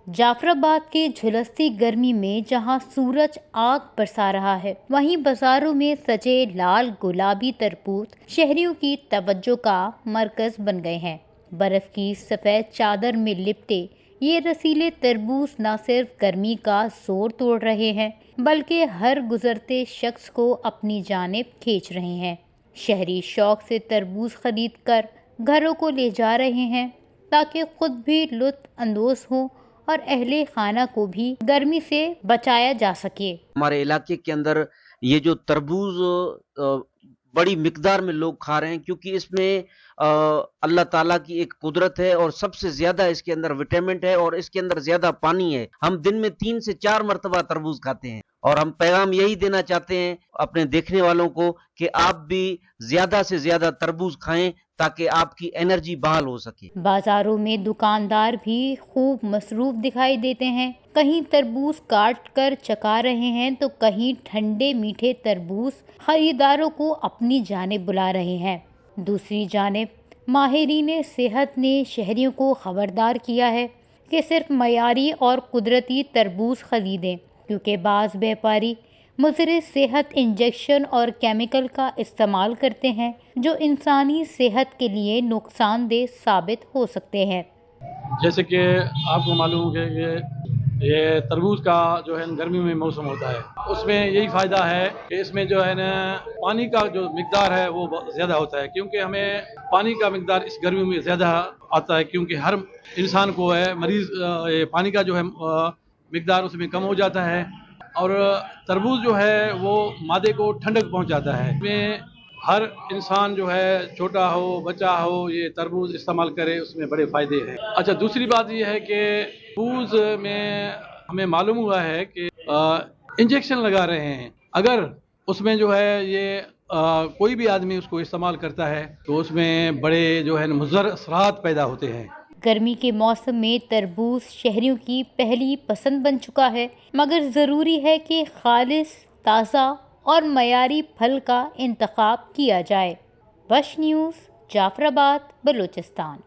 جعفر آباد کے جھلستی گرمی میں جہاں سورج آگ برسا رہا ہے، وہیں بازاروں میں سجے لال گلابی تربوز شہریوں کی توجہ کا مرکز بن گئے ہیں۔ برف کی سفید چادر میں لپٹے یہ رسیلے تربوز نہ صرف گرمی کا زور توڑ رہے ہیں بلکہ ہر گزرتے شخص کو اپنی جانب کھینچ رہے ہیں۔ شہری شوق سے تربوز خرید کر گھروں کو لے جا رہے ہیں تاکہ خود بھی لطف اندوز ہوں اور اہل خانہ کو بھی گرمی سے بچایا جا سکے۔ ہمارے علاقے کے اندر یہ جو تربوز بڑی مقدار میں لوگ کھا رہے ہیں، کیونکہ اس میں اللہ تعالیٰ کی ایک قدرت ہے اور سب سے زیادہ اس کے اندر وٹامن ہے اور اس کے اندر زیادہ پانی ہے۔ ہم دن میں 3 سے 4 مرتبہ تربوز کھاتے ہیں اور ہم پیغام یہی دینا چاہتے ہیں اپنے دیکھنے والوں کو کہ آپ بھی زیادہ سے زیادہ تربوز کھائیں تاکہ آپ کی انرجی بحال ہو سکے۔ بازاروں میں دکاندار بھی خوب مصروف دکھائی دیتے ہیں، کہیں تربوز کاٹ کر چکا رہے ہیں تو کہیں ٹھنڈے میٹھے تربوز خریداروں کو اپنی جانب بلا رہے ہیں۔ دوسری جانب ماہرین صحت نے شہریوں کو خبردار کیا ہے کہ صرف معیاری اور قدرتی تربوز خریدیں، کیونکہ بعض بیپاری مضر صحت انجیکشن اور کیمیکل کا استعمال کرتے ہیں جو انسانی صحت کے لیے نقصان دہ ثابت ہو سکتے ہیں۔ جیسے کہ آپ کو معلوم ہے کہ یہ تربوز کا جو ہے گرمیوں میں موسم ہوتا ہے، اس میں یہی فائدہ ہے کہ اس میں جو ہے نا پانی کا جو مقدار ہے وہ زیادہ ہوتا ہے، کیونکہ ہمیں پانی کا مقدار اس گرمیوں میں زیادہ آتا ہے، کیونکہ ہر انسان کو ہے مریض پانی کا جو ہے مقدار اس میں کم ہو جاتا ہے، اور تربوز جو ہے وہ معدے کو ٹھنڈک پہنچاتا ہے۔ اس میں ہر انسان جو ہے چھوٹا ہو بچہ ہو یہ تربوز استعمال کرے، اس میں بڑے فائدے ہیں۔ اچھا، دوسری بات یہ ہے کہ تربوز میں ہمیں معلوم ہوا ہے کہ انجیکشن لگا رہے ہیں، اگر اس میں جو ہے یہ کوئی بھی آدمی اس کو استعمال کرتا ہے تو اس میں بڑے جو ہے مضر اثرات پیدا ہوتے ہیں۔ گرمی کے موسم میں تربوز شہریوں کی پہلی پسند بن چکا ہے، مگر ضروری ہے کہ خالص، تازہ اور معیاری پھل کا انتخاب کیا جائے۔ وش نیوز، جعفر آباد، بلوچستان۔